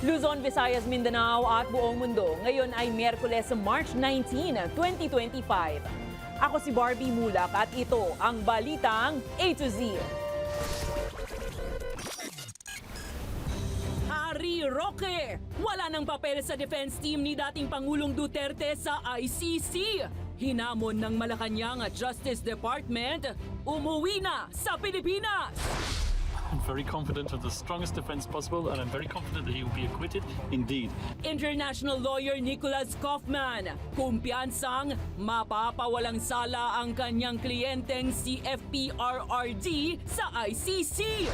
Luzon, Visayas, Mindanao at buong mundo. Ngayon ay Miyerkules, March 19, 2025. Ako si Barbie Mulak at ito ang Balitang A to Z. Harry Roque, wala ng papel sa defense team ni dating Pangulong Duterte sa ICC. Hinamon ng Malacanang Justice Department, umuwi na sa Pilipinas. I'm very confident of the strongest defense possible, and I'm very confident that he will be acquitted indeed. International lawyer Nicholas Kaufman, kumpiyansang mapapawalang sala ang kanyang kliyenteng si FPRRD sa ICC.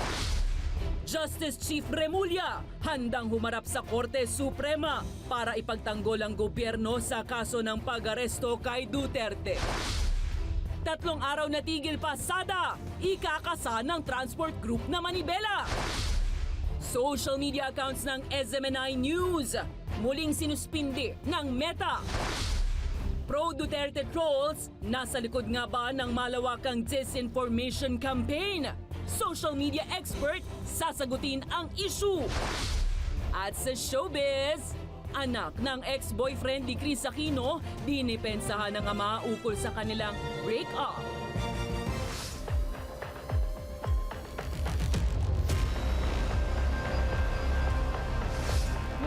Justice Chief Remulla, handang humarap sa Korte Suprema para ipagtanggol ang gobyerno sa kaso ng pag-aresto kay Duterte. 3 araw na tigil pasada, ikakasa ng transport group na Manibela. Social media accounts ng SMNI News, muling sinuspindi ng Meta. Pro-Duterte trolls, nasa likod nga ba ng malawakang disinformation campaign? Social media expert, sasagutin ang issue. At sa showbiz, anak ng ex-boyfriend ni Chris Aquino, dinipensahan ng ama ukol sa kanilang break-up.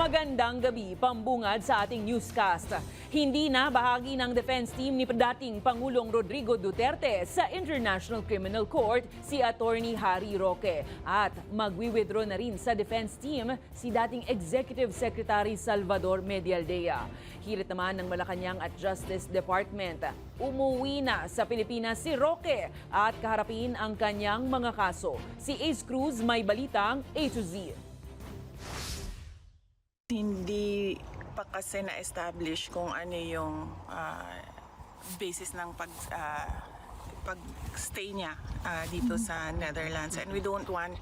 Magandang gabi, pambungad sa ating newscast. Hindi na bahagi ng defense team ni dating Pangulong Rodrigo Duterte sa International Criminal Court si Attorney Harry Roque. At magwi-withdraw na rin sa defense team si dating Executive Secretary Salvador Medialdea. Hirit naman ng Malacanang at Justice Department. Umuwi na sa Pilipinas si Roque at kaharapin ang kanyang mga kaso. Si Ace Cruz may balitang A to Z. Hindi pa kasi na-establish kung ano yung basis ng pag-stay niya dito sa Netherlands. And we don't want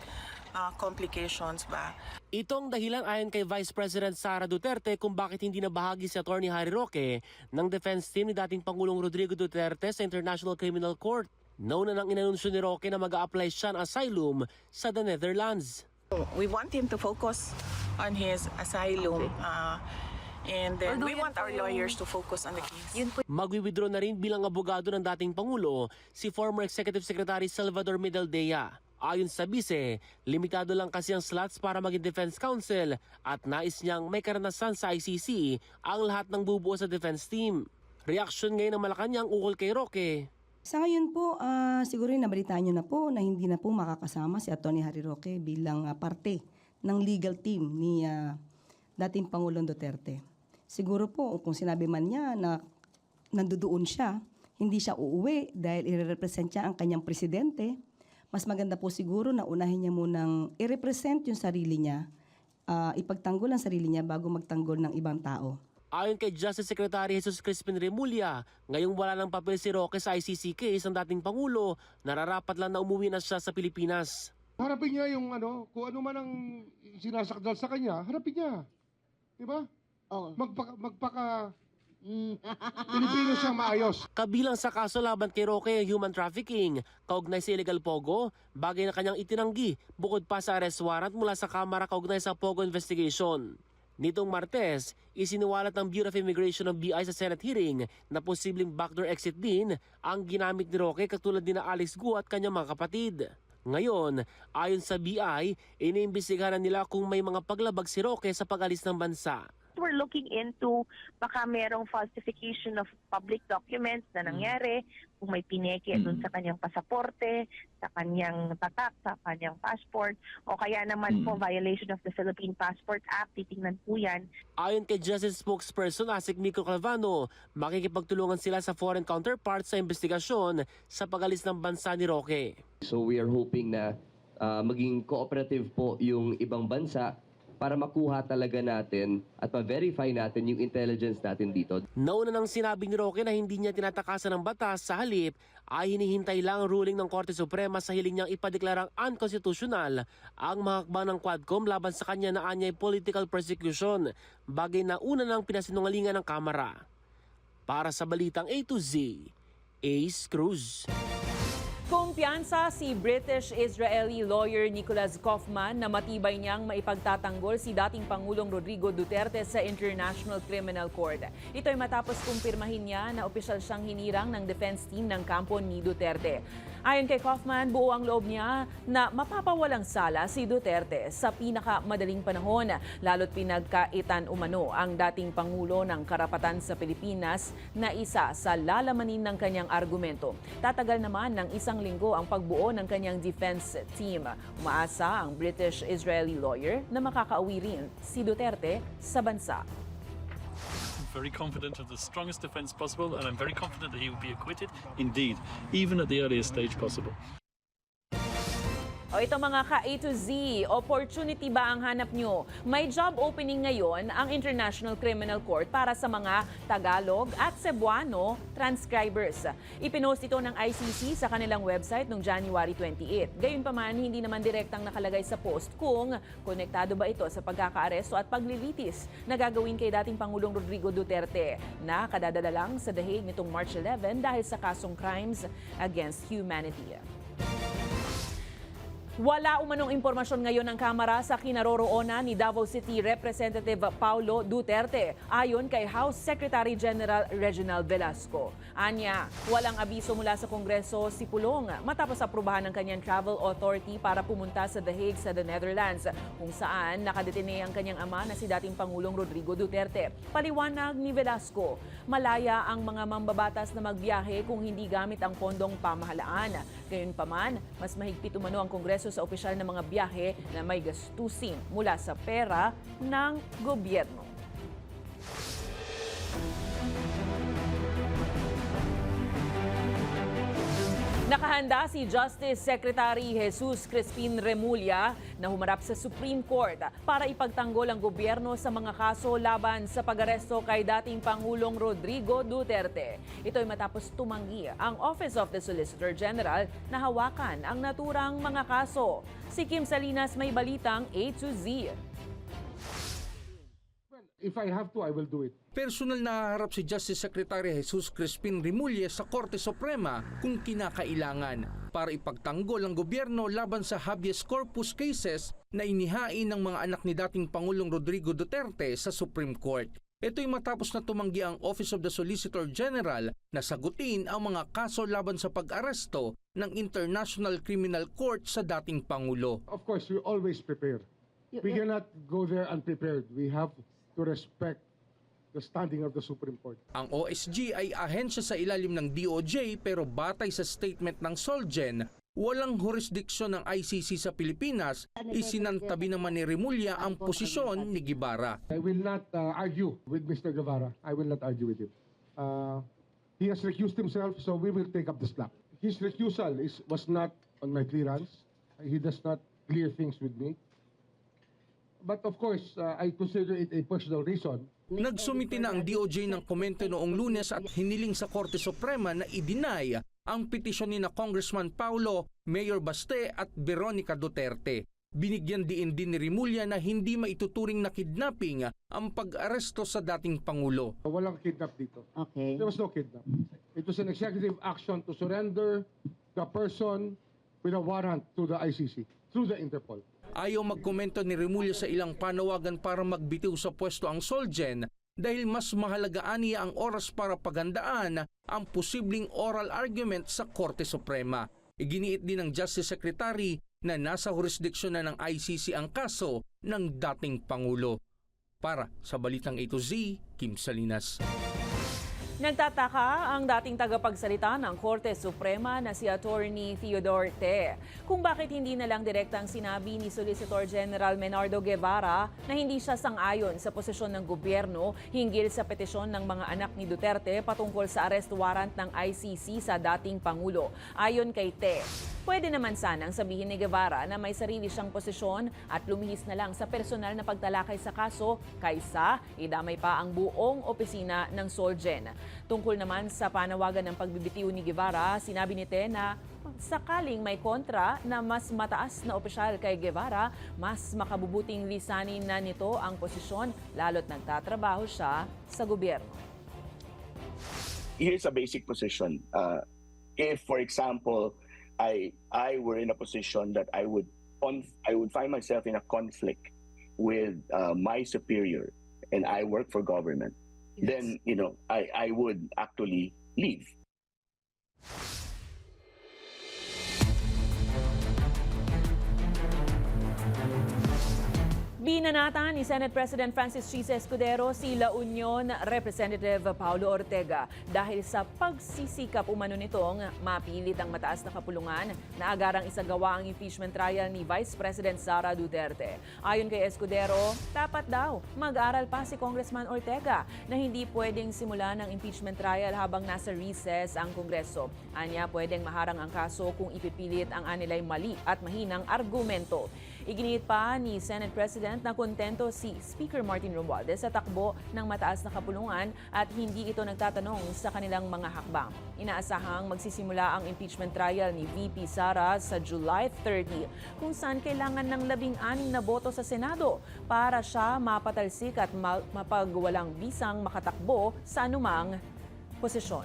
complications ba. Itong dahilan ayon kay Vice President Sara Duterte kung bakit hindi na bahagi si Attorney Harry Roque ng defense team ni dating Pangulong Rodrigo Duterte sa International Criminal Court. Nauna nang inanunsyo ni Roque na mag-a-apply siya ng asylum sa the Netherlands. We want him to focus on his asylum and then we want our lawyers to focus on the case. Magwi-withdraw na rin bilang abogado ng dating Pangulo si former Executive Secretary Salvador Medialdea. Ayon sa bise, limitado lang kasi ang slots para maging defense counsel at nais niyang may karanasan sa ICC ang lahat ng bubuo sa defense team. Reaksyon ngayon ng Malacanang ukol kay Roque. Sa ngayon po, siguro nabalitaan niyo na po na hindi na po makakasama si Atty. Harry Roque bilang parte ng legal team ni dating Pangulong Duterte. Siguro po kung sinabi man niya na nandoon siya, hindi siya uuwi dahil i-represent siya ang kanyang presidente. Mas maganda po siguro na unahin niya munang i-represent yung sarili niya, ipagtanggol ang sarili niya bago magtanggol ng ibang tao. Ayon kay Justice Secretary Jesus Crispin Remulla, ngayong wala ng papel si Roque sa ICC case ng dating Pangulo, nararapat lang na umuwi na siya sa Pilipinas. Harapin niya yung kung ano man ang sinasakdal sa kanya, harapin niya. Di ba? Oo. Magpaka Pilipino siyang maayos. Kabilang sa kaso laban kay Roque ang human trafficking, kaugnay sa illegal pogo, bagay na kanyang itinanggi bukod pa sa arrest warrant mula sa Kamara kaugnay sa pogo investigation. Nitong Martes, isiniwalat ng Bureau of Immigration ng BI sa Senate hearing na posibleng backdoor exit din ang ginamit ni Roque katulad ni na Alex Guo at kanyang mga kapatid. Ngayon, ayon sa BI, iniimbestigahan nila kung may mga paglabag si Roque sa pag-alis ng bansa. We're looking into baka merong falsification of public documents na nangyari, kung may pineke doon sa kanyang pasaporte, sa kanyang tatak, sa kanyang passport, o kaya naman po violation of the Philippine Passport Act, titingnan po yan. Ayon kay Justice Spokesperson Asik Mico Calvano, makikipagtulungan sila sa foreign counterparts sa investigasyon sa pag-alis ng bansa ni Roque. So we are hoping na maging cooperative po yung ibang bansa para makuha talaga natin at ma-verify natin yung intelligence natin dito. Nauna nang sinabi ni Roque na hindi niya tinatakasan ng batas, sa halip ay hinihintay lang ang ruling ng Korte Suprema sa hiling niyang ipadeklarang unconstitutional ang mga hakbang ng Quadcom laban sa kanya na anyay political persecution, bagay na una nang pinasinungalingan ng Kamara. Para sa Balitang A to Z, Ace Cruz. Kung Kumpiyansa si British-Israeli lawyer Nicholas Kaufman na matibay niyang maipagtatanggol si dating Pangulong Rodrigo Duterte sa International Criminal Court. Ito ay matapos kumpirmahin niya na opisyal siyang hinirang ng defense team ng kampo ni Duterte. Ayon kay Kaufman, buo ang loob niya na mapapawalang sala si Duterte sa pinakamadaling panahon, lalo't pinagkaitan umano ang dating Pangulo ng Karapatan sa Pilipinas na isa sa lalamanin ng kanyang argumento. Tatagal naman ng isang linggo ang pagbuo ng kanyang defense team. Umaasa ang British-Israeli lawyer na makakauwi rin si Duterte sa bansa. Very confident of the strongest defense possible, and I'm very confident that he will be acquitted, indeed, even at the earliest stage possible. O ito mga ka-A to Z, opportunity ba ang hanap nyo? May job opening ngayon ang International Criminal Court para sa mga Tagalog at Cebuano transcribers. Ipinost ito ng ICC sa kanilang website noong January 28. Gayunpaman, hindi naman direktang nakalagay sa post kung konektado ba ito sa pagkakaaresto at paglilitis na gagawin kay dating Pangulong Rodrigo Duterte na kadadala lang sa The Hague nitong March 11 dahil sa kasong crimes against humanity. Wala umanong impormasyon ngayon ng Kamara sa kinaroroonan ni Davao City Representative Paulo Duterte ayon kay House Secretary General Reginald Velasco. Anya, walang abiso mula sa Kongreso si Pulong matapos aprubahan ng kanyang travel authority para pumunta sa The Hague sa the Netherlands kung saan nakadetine ang kanyang ama na si dating Pangulong Rodrigo Duterte. Paliwanag ni Velasco, malaya ang mga mambabatas na magbiyahe kung hindi gamit ang pondong pamahalaan. Gayunpaman, mas mahigpit umano ang Kongreso sa opisyal na mga biyahe na may gastusin mula sa pera ng gobyerno. Nakahanda si Justice Secretary Jesus Crispin Remulla na humarap sa Supreme Court para ipagtanggol ang gobyerno sa mga kaso laban sa pag-aresto kay dating Pangulong Rodrigo Duterte. Ito ay matapos tumanggi ang Office of the Solicitor General na hawakan ang naturang mga kaso. Si Kim Salinas may balitang A to Z. If I have to, I will do it. Personal na haharap si Justice Secretary Jesus Crispin Remulla sa Korte Suprema kung kinakailangan para ipagtanggol ang gobyerno laban sa habeas corpus cases na inihain ng mga anak ni dating Pangulong Rodrigo Duterte sa Supreme Court. Ito'y matapos na tumanggi ang Office of the Solicitor General na sagutin ang mga kaso laban sa pag-aresto ng International Criminal Court sa dating Pangulo. Of course, we always prepare. We cannot go there unprepared. We have to respect the standing of the Supreme Court. Ang OSG ay ahensya sa ilalim ng DOJ pero batay sa statement ng Solgen, walang jurisdiksyon ng ICC sa Pilipinas, isinantabi naman ni Remulla ang posisyon ni Guevara. I will not argue with Mr. Guevara. I will not argue with him. He has recused himself, so we will take up the slack. His recusal was not on my clearance. He does not clear things with me. But of course, I consider it a personal reason. Nagsumiti na ang DOJ ng komento noong Lunes at hiniling sa Korte Suprema na i-deny ang petisyon ni na Congressman Paulo, Mayor Baste at Veronica Duterte. Binigyan din ni Remulla na hindi maituturing na kidnapping ang pag-aresto sa dating Pangulo. Walang kidnap dito. Okay. There was no kidnap. It was an executive action to surrender the person with a warrant to the ICC through the Interpol. Ayaw magkomento ni Remulla sa ilang panawagan para magbitiw sa pwesto ang Solgen dahil mas mahalagaan niya ang oras para paghandaan ang posibleng oral argument sa Korte Suprema. Iginiit din ng Justice Secretary na nasa jurisdiksyon na ng ICC ang kaso ng dating Pangulo. Para sa Balitang A to Z, Kim Salinas. Nagtataka ang dating tagapagsalita ng Korte Suprema na si Attorney Theodore Te kung bakit hindi na lang direktang sinabi ni Solicitor General Menardo Guevara na hindi siya sang-ayon sa posisyon ng gobyerno hinggil sa petisyon ng mga anak ni Duterte patungkol sa arrest warrant ng ICC sa dating Pangulo. Ayon kay Te, pwede naman sanang sabihin ni Guevara na may sarili siyang posisyon at lumihis na lang sa personal na pagtalakay sa kaso kaysa idamay pa ang buong opisina ng Solgen. Tungkol naman sa panawagan ng pagbibitiw ni Guevara, sinabi ni Te na sakaling may kontra na mas mataas na opisyal kay Guevara, mas makabubuting lisanin na nito ang posisyon lalo't nagtatrabaho siya sa gobyerno. Here's a basic position. If, for example, I were in a position that I would find myself in a conflict with my superior, and I work for government, then I would actually leave. Binanatan ni Senate President Francis Chis Escudero si La Union Representative Paulo Ortega dahil sa pagsisikap umano nitong mapilit ang mataas na kapulungan na agarang isagawa ang impeachment trial ni Vice President Sara Duterte. Ayon kay Escudero, dapat daw mag-aral pa si Congressman Ortega na hindi pwedeng simulan ang impeachment trial habang nasa recess ang Kongreso. Anya, pwedeng maharang ang kaso kung ipipilit ang anilay mali at mahinang argumento. Iginiit pa ni Senate President na kontento si Speaker Martin Romualdez sa takbo ng mataas na kapulungan at hindi ito nagtatanong sa kanilang mga hakbang. Inaasahang magsisimula ang impeachment trial ni VP Sara sa July 30 kung saan kailangan ng 16 na boto sa Senado para siya mapatalsik at mapagwalang bisang makatakbo sa anumang posisyon.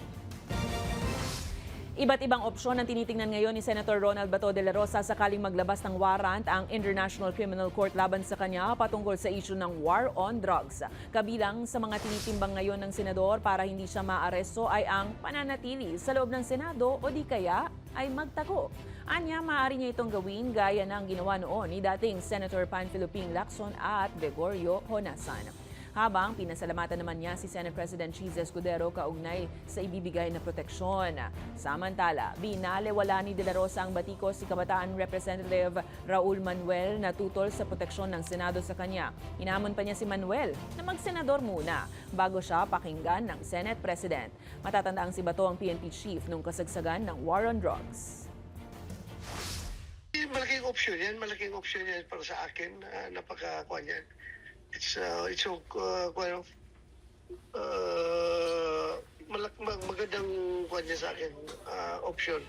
Iba't ibang opsyon ang tinitingnan ngayon ni Senator Ronald Bato de la Rosa sakaling maglabas ng warrant ang International Criminal Court laban sa kanya patungkol sa issue ng war on drugs. Kabilang sa mga tinitimbang ngayon ng senador para hindi siya maaresto ay ang pananatili sa loob ng Senado o di kaya ay magtago. Anya, maaari niya itong gawin gaya ng ginawa noon ni dating Senator Panfilo Ping Lacson at Gregorio Honasan. Habang pinasalamatan naman niya si Senate President Chis Escudero kaugnay sa ibibigay na proteksyon. Samantala, binalewala ni De La Rosa ang batikos si Kabataan Representative Raul Manuel na tutol sa proteksyon ng Senado sa kanya. Hinamon pa niya si Manuel na magsenador muna bago siya pakinggan ng Senate President. Matatandaang si Bato ang PNP chief nung kasagsagan ng war on drugs. Malaking option yan para sa akin. Napaka-kuha yan. It's magandang kuha niya sa akin option.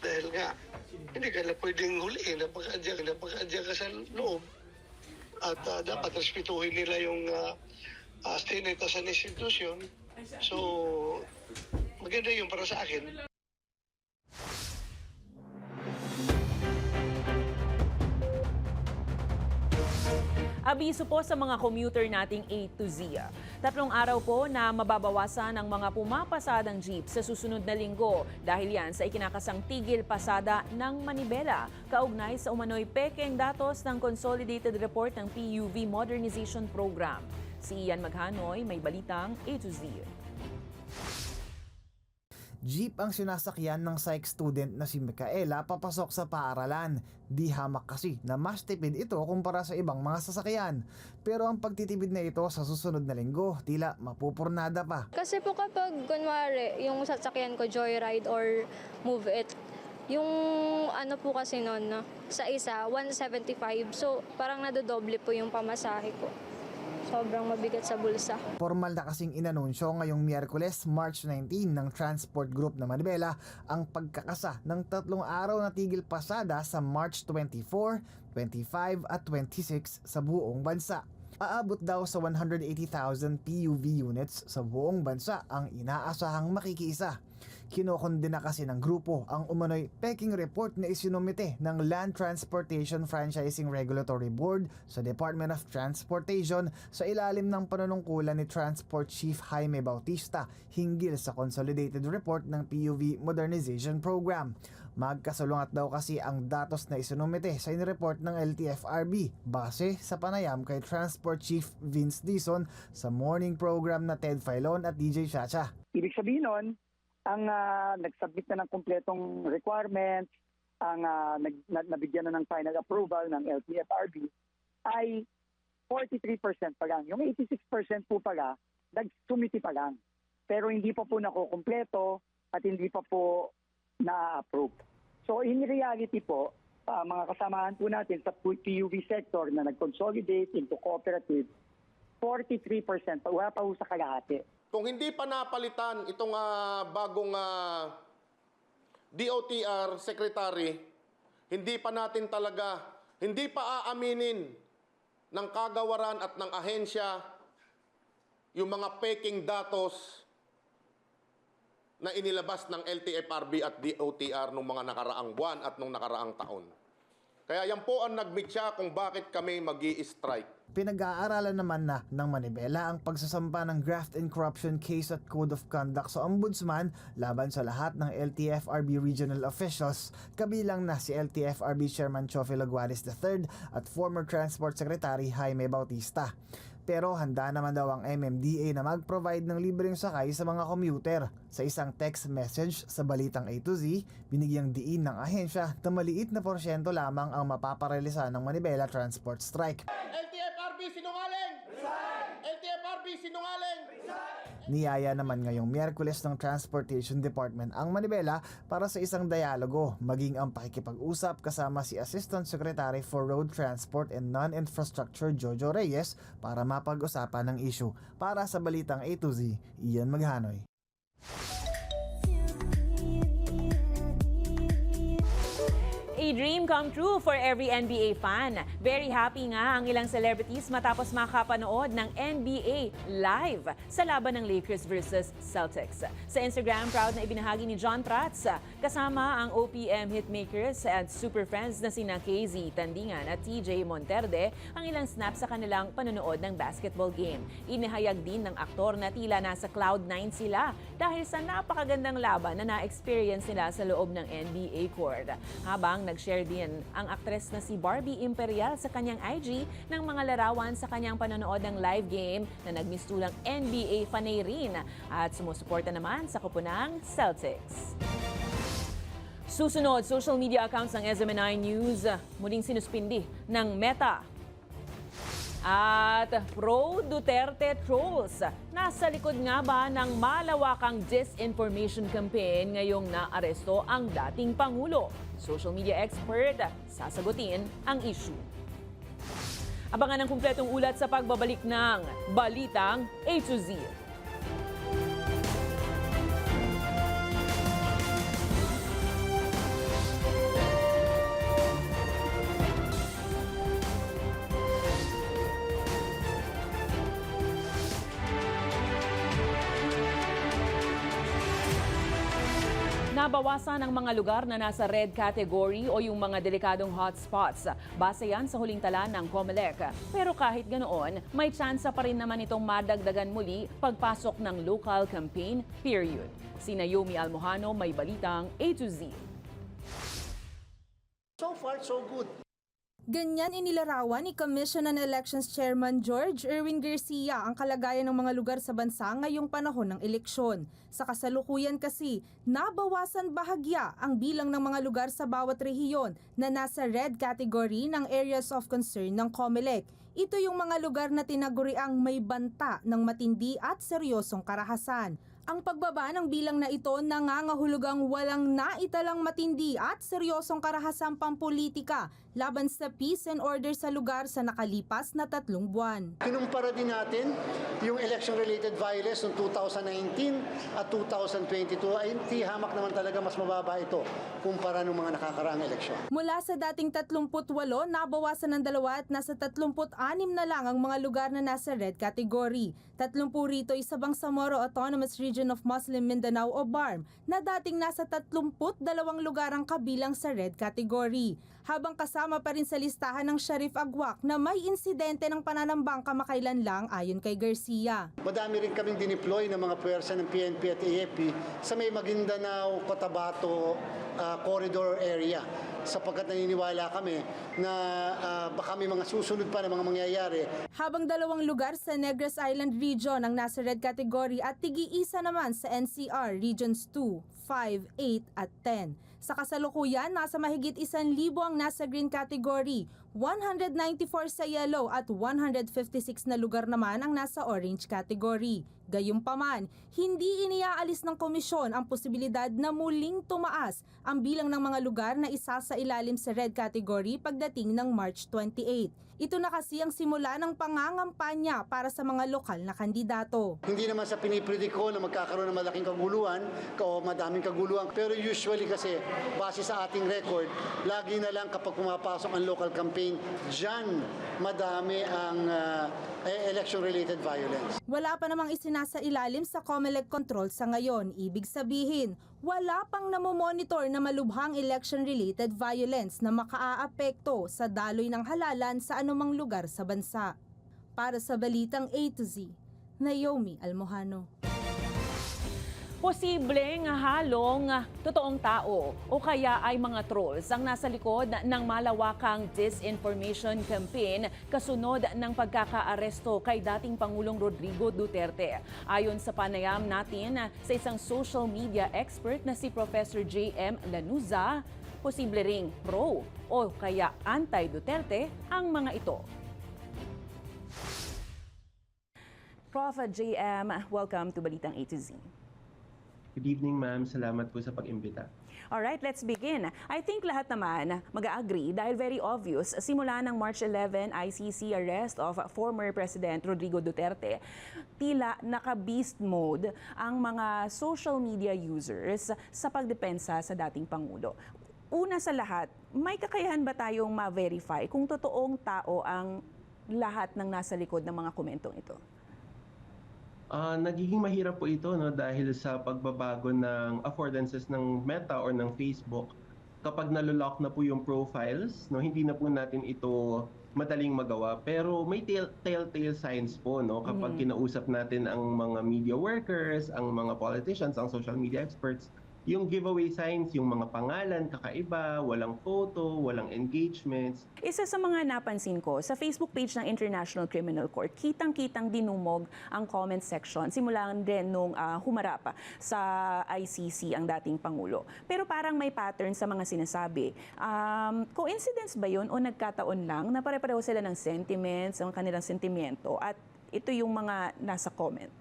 Dahil nga, hindi ka na pwedeng huliin. Napaka-adya ka sa loob. At dapat respetuhin nila yung Senate as an institution. So, maganda yun para sa akin. Abiso po sa mga commuter nating A to Z. 3 araw po na mababawasan ang mga pumapasadang jeep sa susunod na linggo dahil yan sa ikinakasang tigil pasada ng Manibela. Kaugnay sa umano'y pekeng datos ng Consolidated Report ng PUV Modernization Program. Si Ian Maghanoy may balitang A to Z. Jeep ang sinasakyan ng psych student na si Micaela papasok sa paaralan. Di hamak kasi na mas tipid ito kumpara sa ibang mga sasakyan. Pero ang pagtitipid na ito sa susunod na linggo, tila mapupurnada pa. Kasi po kapag kunwari yung sasakyan ko joyride or move it, yung ano po kasi noon, no, sa isa 175, so parang nadodoble po yung pamasahe ko. Sobrang mabigat sa bulsa. Formal na kasing inanunsyo ngayong Miyerkules, March 19 ng Transport Group na Manibela ang pagkakasa ng 3 araw na tigil pasada sa March 24, 25 at 26 sa buong bansa. Aabot daw sa 180,000 PUV units sa buong bansa ang inaasahang makikiisa. Kinokondena kasi ng grupo ang umano'y peking report na isinumite ng Land Transportation Franchising Regulatory Board sa Department of Transportation sa ilalim ng panunungkulan ni Transport Chief Jaime Bautista hinggil sa Consolidated Report ng PUV Modernization Program. Magkasalungat daw kasi ang datos na isinumite sa inireport ng LTFRB base sa panayam kay Transport Chief Vince Dizon sa morning program na Ted Filon at DJ Chacha. Ibig sabihin nun, ang nagsubmit na ng kumpletong requirements, ang nabigyan na ng final approval ng LTFRB ay 43% pa lang. Yung 86% po pala, nagsumiti pa lang. Pero hindi pa po nakukumpleto at hindi pa po na-approve. So in reality po, mga kasamahan po natin sa PUV sector na nag-consolidate into cooperative, 43%, wala pa po sa kalahati. Kung hindi pa napalitan itong bagong DOTR Secretary, hindi pa aaminin ng kagawaran at ng ahensya yung mga peking datos na inilabas ng LTFRB at DOTR nung mga nakaraang buwan at nung nakaraang taon. Kaya yan po ang nagmitya kung bakit kami mag-i-strike. Pinag-aaralan naman na ng Manibela ang pagsasampa ng graft and corruption case at code of conduct sa ombudsman laban sa lahat ng LTFRB regional officials, kabilang na si LTFRB Chairman Chofi Laguares III at former Transport Secretary Jaime Bautista. Pero handa naman daw ang MMDA na mag-provide ng libreng sakay sa mga commuter. Sa isang text message sa Balitang A to Z, binigyang diin ng ahensya na maliit na porsyento lamang ang mapaparelisa ng Manibela Transport Strike. LTFRB sinungaling! LTFRB sinungaling! Niyaya naman ngayong Miyerkules ng Transportation Department ang Manibela para sa isang dialogo, maging ang pakikipag-usap kasama si Assistant Secretary for Road Transport and Non-Infrastructure Jojo Reyes para mapag-usapan ng issue. Para sa Balitang A to Z, Ian Maghanoy. A dream come true for every NBA fan. Very happy nga ang ilang celebrities matapos makapanood ng NBA live sa laban ng Lakers versus Celtics. Sa Instagram, proud na ibinahagi ni John Prats kasama ang OPM hitmakers at super friends na sina KZ Tandingan at TJ Monterde ang ilang snaps sa kanilang panonood ng basketball game. Inihayag din ng aktor na tila nasa Cloud9 sila dahil sa napakagandang laban na na-experience nila sa loob ng NBA court. Habang nag-share din ang aktres na si Barbie Imperial sa kanyang IG ng mga larawan sa kanyang panonood ng live game na nagmistulang NBA fanay rin at sumusuporta naman sa koponang Celtics. Susunod, social media accounts ng SMNI News muling sinuspindi ng Meta. At pro-Duterte trolls. Nasa likod nga ba ng malawakang disinformation campaign ngayong naaresto ang dating Pangulo? Social media expert, sasagutin ang issue. Abangan ang kumpletong ulat sa pagbabalik ng Balitang A to Z. Nabawasan ang mga lugar na nasa red category o yung mga delikadong hotspots. Base yan sa huling tala ng COMELEC. Pero kahit ganoon, may tsansa pa rin naman itong madagdagan muli pagpasok ng local campaign period. Si Naomi Almojano may balitang A to Z. So far, so good. Ganyan inilarawan ni Commission on Elections Chairman George Erwin Garcia ang kalagayan ng mga lugar sa bansa ngayong panahon ng eleksyon. Sa kasalukuyan kasi, nabawasan bahagya ang bilang ng mga lugar sa bawat rehiyon na nasa red category ng areas of concern ng COMELEC. Ito yung mga lugar na tinaguriang may banta ng matindi at seryosong karahasan. Ang pagbaba ng bilang na ito nangangahulugang walang naitalang matindi at seryosong karahasang pampolitika laban sa peace and order sa lugar sa nakalipas na 3 buwan. Kinumpara din natin yung election-related violence noong 2019 at 2022 ay hamak naman talaga mas mababa ito kumpara ng mga nakakaraang eleksyon. Mula sa dating 38, nabawasan ng 2 at nasa 36 na lang ang mga lugar na nasa red category. 30 rito ay sa Bangsamoro Autonomous Region of Muslim Mindanao o BARM na dating nasa 32 lugar ang kabilang sa red category. Habang kasama pa rin sa listahan ng Sharif Agwak na may insidente ng pananambang kamakailan lang ayon kay Garcia. Madami rin kaming dineploy ng mga puwersa ng PNP at AFP sa may Maguindanao, Cotabato corridor area sapagkat naniniwala kami na baka may mga susunod pa na mga mangyayari. Habang 2 lugar sa Negros Island Region ang nasa red category at tig-iisa naman sa NCR Regions 2, 5, 8 at 10. Sa kasalukuyan, nasa mahigit 1,000 ang nasa green category, 194 sa yellow at 156 na lugar naman ang nasa orange category. Gayunpaman, hindi iniaalis ng komisyon ang posibilidad na muling tumaas ang bilang ng mga lugar na isa sa ilalim sa red category pagdating ng March 28. Ito na kasi ang simula ng pangangampanya para sa mga lokal na kandidato. Hindi naman sa pinipredict ko na magkakaroon ng malaking kaguluhan o madaming kaguluhan, pero usually kasi base sa ating record, lagi na lang kapag pumapasok ang local campaign, dyan madami ang election-related violence. Wala pa namang isinasa ilalim sa COMELEC control sa ngayon. Ibig sabihin, wala pang namomonitor na malubhang election-related violence na makaaapekto sa daloy ng halalan sa anumang lugar sa bansa. Para sa Balitang A to Z, Naomi Almojano. Posibleng halong totoong tao o kaya ay mga trolls ang nasa likod ng malawakang disinformation campaign kasunod ng pagkakaaresto kay dating Pangulong Rodrigo Duterte. Ayon sa panayam natin sa isang social media expert na si Professor J.M. Lanuza, posible ring pro o kaya anti-Duterte ang mga ito. Prof. J.M., welcome to Balitang A to Z. Good evening, ma'am. Salamat po sa pag-imbita. Alright, let's begin. I think lahat naman mag-agree dahil very obvious, simula ng March 11 ICC arrest of former President Rodrigo Duterte, tila naka-beast mode ang mga social media users sa pagdepensa sa dating Pangulo. Una sa lahat, may kakayahan ba tayong ma-verify kung totoong tao ang lahat ng nasa likod ng mga komentong ito? Nagiging mahirap po ito dahil sa pagbabago ng affordances ng Meta or ng Facebook. Kapag nalolock na po yung profiles, hindi na po natin ito madaling magawa. Pero may telltale signs po kapag kinausap natin ang mga media workers, ang mga politicians, ang social media experts. Yung giveaway signs, yung mga pangalan, kakaiba, walang photo, walang engagements. Isa sa mga napansin ko, sa Facebook page ng International Criminal Court, kitang-kitang dinumog ang comment section. Simulan din nung humarap sa ICC ang dating Pangulo. Pero parang may pattern sa mga sinasabi. Coincidence ba yun o nagkataon lang na pare-pareho sila ng sentiments, ang kanilang sentimento at ito yung mga nasa comment?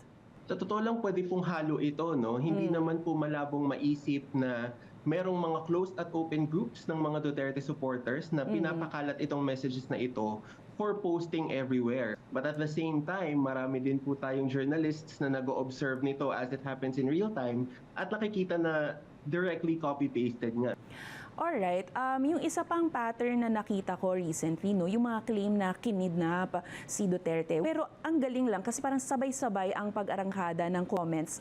Sa totoo lang, pwede pong halo ito, Hindi naman po malabong maisip na merong mga closed at open groups ng mga Duterte supporters na pinapakalat itong messages na ito for posting everywhere. But at the same time, marami din po tayong journalists na nag-o-observe nito as it happens in real time at nakikita na directly copy-pasted nga. Alright, yung isa pang pattern na nakita ko recently, yung mga claim na kinidnap si Duterte. Pero ang galing lang kasi parang sabay-sabay ang pag-arangkada ng comments.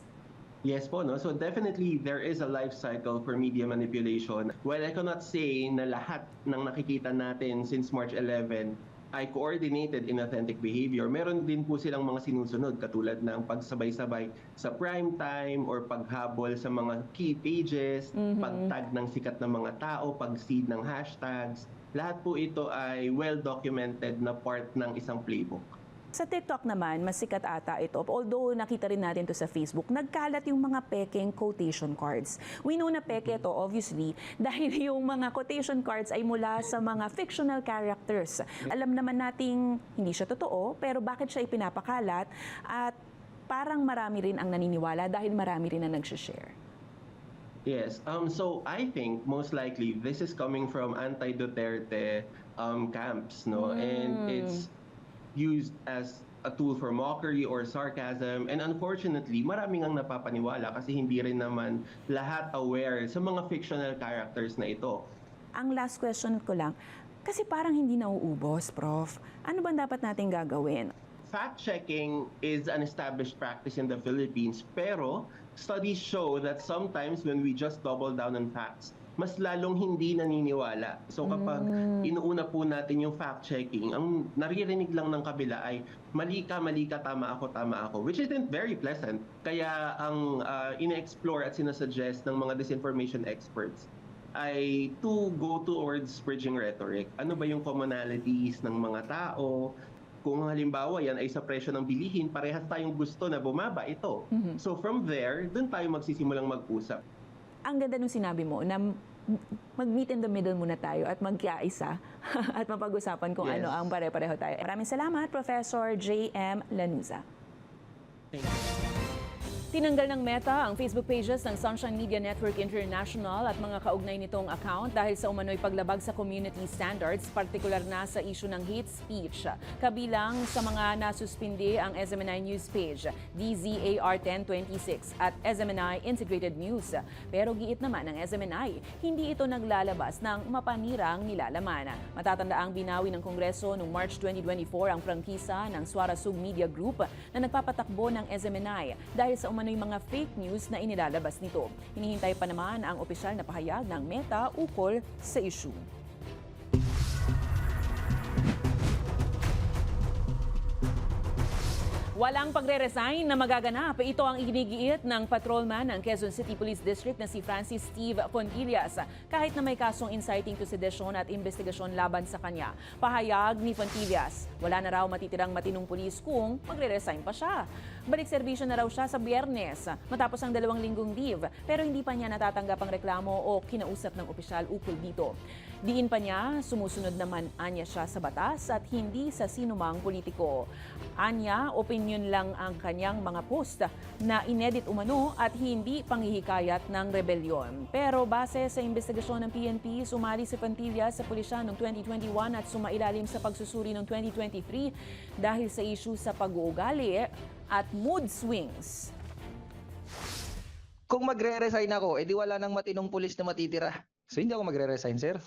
Yes po, So definitely there is a life cycle for media manipulation. While I cannot say na lahat ng nakikita natin since March 11 ay coordinated inauthentic behavior, meron din po silang mga sinusunod katulad ng pagsabay-sabay sa prime time or paghabol sa mga key pages, pagtag ng sikat na mga tao, pag-seed ng hashtags. Lahat po ito ay well-documented na part ng isang playbook. Sa TikTok naman, mas sikat ata ito. Although nakita rin natin to sa Facebook, nagkalat yung mga pekeng quotation cards. We know na peke ito, obviously, dahil yung mga quotation cards ay mula sa mga fictional characters. Alam naman nating hindi siya totoo, pero bakit siya ipinapakalat? At parang marami rin ang naniniwala dahil marami rin ang nag-share. Yes, so I think most likely this is coming from anti-Duterte camps, And it's used as a tool for mockery or sarcasm. And unfortunately, maraming ang napapaniwala kasi hindi rin naman lahat aware sa mga fictional characters na ito. Ang last question ko lang, kasi parang hindi nauubos, Prof. Ano bang dapat natin gagawin? Fact-checking is an established practice in the Philippines, pero studies show that sometimes when we just double down on facts, mas lalong hindi naniniwala. So kapag inuuna po natin yung fact-checking, ang naririnig lang ng kabila ay mali ka, tama ako, which isn't very pleasant. Kaya ang ine-explore at sinasuggest ng mga disinformation experts ay to go towards bridging rhetoric. Ano ba yung commonalities ng mga tao? Kung halimbawa yan ay sa presyo ng bilihin, parehas tayong gusto na bumaba ito. So from there, dun tayo magsisimulang mag-usap. Ang ganda nung sinabi mo na mag-meet in the middle muna tayo at magkaisa at mapag-usapan kung ano ang pare-pareho tayo. Maraming salamat, Professor J.M. Lanuza. Thank you. Tinanggal ng Meta ang Facebook pages ng Sunshine Media Network International at mga kaugnay nitong account dahil sa umano'y paglabag sa community standards, partikular na sa issue ng hate speech. Kabilang sa mga nasuspindi ang SMNI News page, DZAR 1026 at SMNI Integrated News. Pero giit naman ng SMNI, hindi ito naglalabas ng mapanirang nilalaman. Matatandaang binawi ng Kongreso noong March 2024 ang prangkisa ng Suarasug Media Group na nagpapatakbo ng SMNI dahil sa umano'y mga fake news na inilalabas nito. Hinihintay pa naman ang opisyal na pahayag ng Meta ukol sa issue. Walang pagre-resign na magaganap. Ito ang iginigiit ng patrolman ng Quezon City Police District na si Francis Steve Fontillas kahit na may kasong inciting to sedition at investigasyon laban sa kanya. Pahayag ni Fontillas, wala na raw matitirang matinong pulis kung magre-resign pa siya. Balik serbisyo na raw siya sa Biyernes matapos ang 2 linggong leave pero hindi pa niya natatanggap ang reklamo o kinausap ng opisyal ukol dito. Diin pa niya, sumusunod naman anya siya sa batas at hindi sa sinumang politiko. Anya, opinion lang ang kanyang mga post na inedit umano at hindi panghihikayat ng rebelyon. Pero base sa investigasyon ng PNP, sumali si Fontillas sa pulisya noong 2021 at sumailalim sa pagsusuri noong 2023 dahil sa issue sa pag-uugali at mood swings. Kung magre-resign ako, edi wala nang matinong pulis na matitira. So hindi ako magre-resign, sir.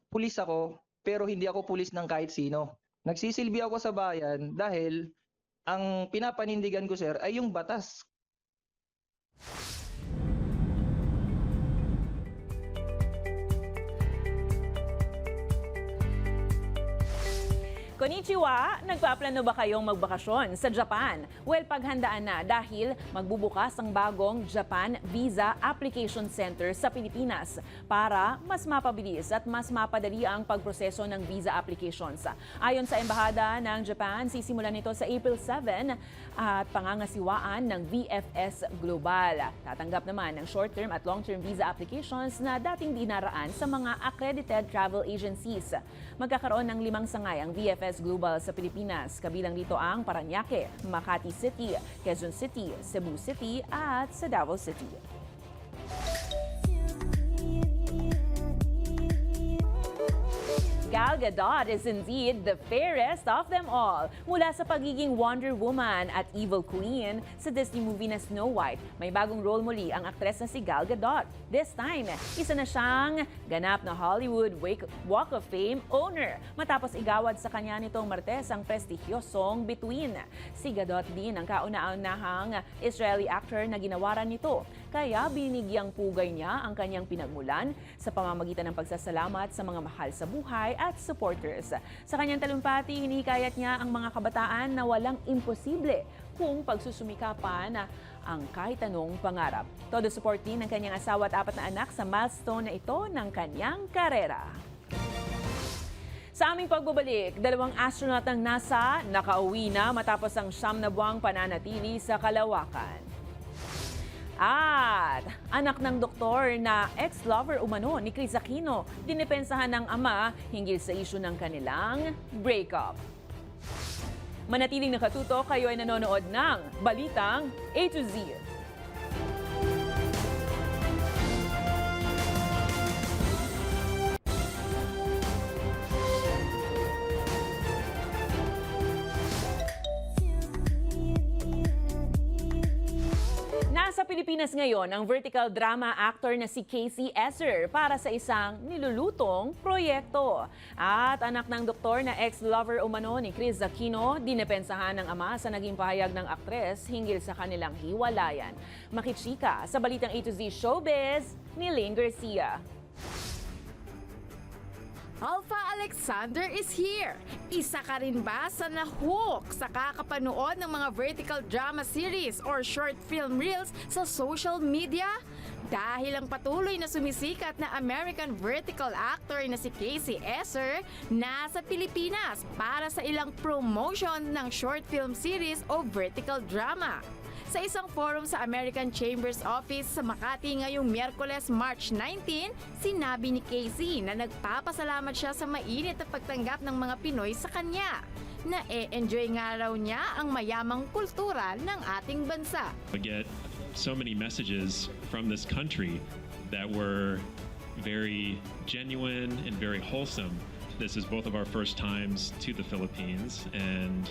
Pulis ako, pero hindi ako pulis ng kahit sino. Nagsisilbi ako sa bayan dahil ang pinapanindigan ko, sir, ay yung batas. Konnichiwa! Nagpaplano ba kayong magbakasyon sa Japan? Well, paghandaan na dahil magbubukas ang bagong Japan Visa Application Center sa Pilipinas para mas mapabilis at mas mapadali ang pagproseso ng visa applications. Ayon sa Embahada ng Japan, sisimulan ito sa April 7 at pangangasiwaan ng VFS Global. Tatanggap naman ng short-term at long-term visa applications na dating dinaraan sa mga accredited travel agencies. Magkakaroon ng 5 sangay ang VFS Global sa Pilipinas. Kabilang dito ang Parañaque, Makati City, Quezon City, Cebu City at sa Davao City. Gal Gadot is indeed the fairest of them all. Mula sa pagiging Wonder Woman at Evil Queen sa Disney movie na Snow White, may bagong role muli ang aktres na si Gal Gadot. This time, isa na siyang ganap na Hollywood Walk of Fame owner matapos igawad sa kanya nitong Martes ang prestigyosong Between. Si Gadot din ang kauna-unahang Israeli actor na ginawaran nito. Kaya binigyang pugay niya ang kanyang pinagmulan sa pamamagitan ng pagsasalamat sa mga mahal sa buhay at supporters. Sa kanyang talumpati, hinihikayat niya ang mga kabataan na walang imposible kung pagsusumikapan ang kahit anong pangarap. Todo support din ng kanyang asawa at 4 na anak sa milestone na ito ng kanyang karera. Sa aming pagbabalik, 2 astronaut ng NASA nakauwi na matapos ang 9 na buwang pananatili sa kalawakan. At anak ng doktor na ex-lover umano ni Chris Aquino, dinipensahan ng ama hinggil sa issue ng kanilang breakup. Manatiling nakatutok, kayo ay nanonood ng Balitang A to Z. Nasa Pilipinas ngayon ang vertical drama actor na si Casey Esser para sa isang nilulutong proyekto. At anak ng doktor na ex-lover umano ni Chris Aquino, dinepensahan ng ama sa naging pahayag ng aktres hinggil sa kanilang hiwalayan. Makitsika sa Balitang A to Z Showbiz ni Lynn Garcia. Alpha Alexander is here! Isa ka rin ba sa nahook sa kakapanood ng mga vertical drama series or short film reels sa social media? Dahil ang patuloy na sumisikat na American vertical actor na si Casey Esser nasa Pilipinas para sa ilang promotion ng short film series o vertical drama. Sa isang forum sa American Chambers Office sa Makati ngayong Miyerkules, March 19, sinabi ni Casey na nagpapasalamat siya sa mainit na pagtanggap ng mga Pinoy sa kanya. na e-enjoy nga raw niya ang mayamang kultura ng ating bansa. We get so many messages from this country that were very genuine and very wholesome. This is both of our first times to the Philippines, and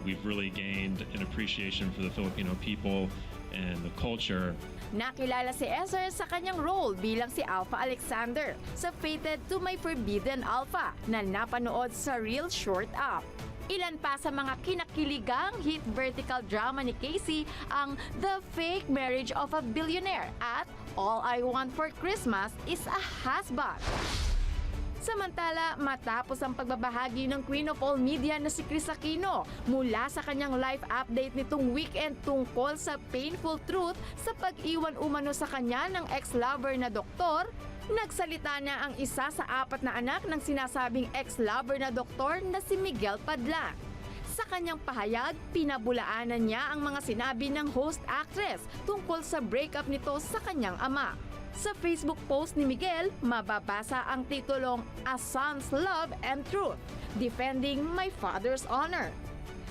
we've really gained an appreciation for the Filipino people and the culture. Nakilala si Ezer sa kanyang role bilang si Alpha Alexander sa Fated to My Forbidden Alpha na napanood sa Real Short Up. Ilan pa sa mga kinakiligang hit vertical drama ni Casey ang The Fake Marriage of a Billionaire at All I Want for Christmas is a Husband. Samantala, matapos ang pagbabahagi ng Queen of All Media na si Chris Aquino mula sa kanyang live update nitong weekend tungkol sa painful truth sa pag-iwan umano sa kanya ng ex-lover na doktor, nagsalita na ang isa sa 4 na anak ng sinasabing ex-lover na doktor na si Miguel Padlan. Sa kanyang pahayag, pinabulaanan niya ang mga sinabi ng host actress tungkol sa breakup nito sa kanyang ama. Sa Facebook post ni Miguel, mababasa ang titulong A Son's Love and Truth, Defending My Father's Honor.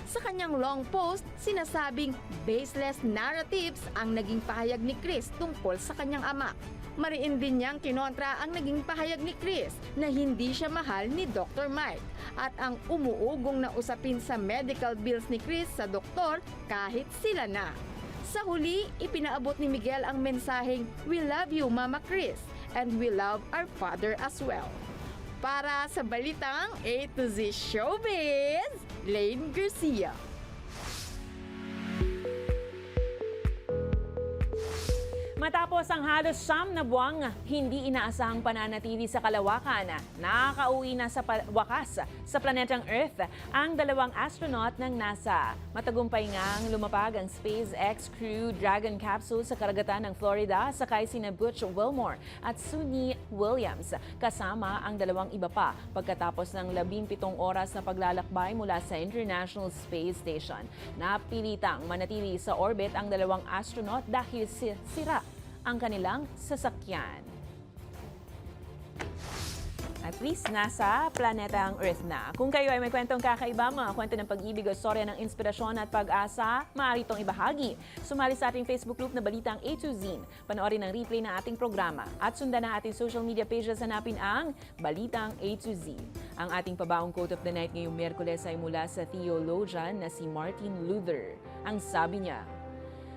Sa kanyang long post, sinasabing baseless narratives ang naging pahayag ni Chris tungkol sa kanyang ama. Mariin din niyang kinontra ang naging pahayag ni Chris na hindi siya mahal ni Dr. Mike at ang umuugong na usapin sa medical bills ni Chris sa doktor kahit sila na. Sa huli, ipinaabot ni Miguel ang mensaheng, "We love you, Mama Chris, and we love our father as well." Para sa balitang A to Z Showbiz, Lane Garcia. Matapos ang halos 9 na buwang hindi inaasahang pananatili sa kalawakan, nakakauwi na sa wakas sa planetang Earth ang 2 astronaut ng NASA. Matagumpay ngang lumapag ang SpaceX Crew Dragon capsule sa karagatan ng Florida sakay sina Butch Wilmore at Suni Williams kasama ang 2 iba pa pagkatapos ng 17 oras na paglalakbay mula sa International Space Station. Napilitang manatili sa orbit ang 2 astronaut dahil sira ang kanilang sasakyan. At least nasa planetang Earth na. Kung kayo ay may kwentong kakaiba, mga kwento ng pag-ibig o storya ng inspirasyon at pag-asa, maaari itong ibahagi. Sumali sa ating Facebook group na Balitang A to Z. Panoorin ang replay ng ating programa. At sundan ang ating social media pages, hanapin ang Balitang A to Z. Ang ating pabaong quote of the night ngayong Miyerkules ay mula sa theologian na si Martin Luther. Ang sabi niya,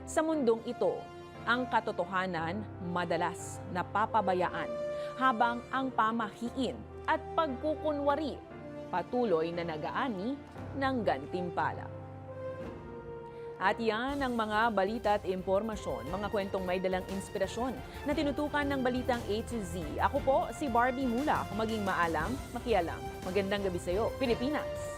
"Sa mundong ito, ang katotohanan madalas napapabayaan habang ang pamahiin at pagkukunwari patuloy na nag-aani ng gantimpala." At yan ang mga balita at impormasyon, mga kwentong may dalang inspirasyon na tinutukan ng Balitang A to Z. Ako po si Barbie Mula. Kung maging maalam, makialam. Magandang gabi sa iyo, Pilipinas!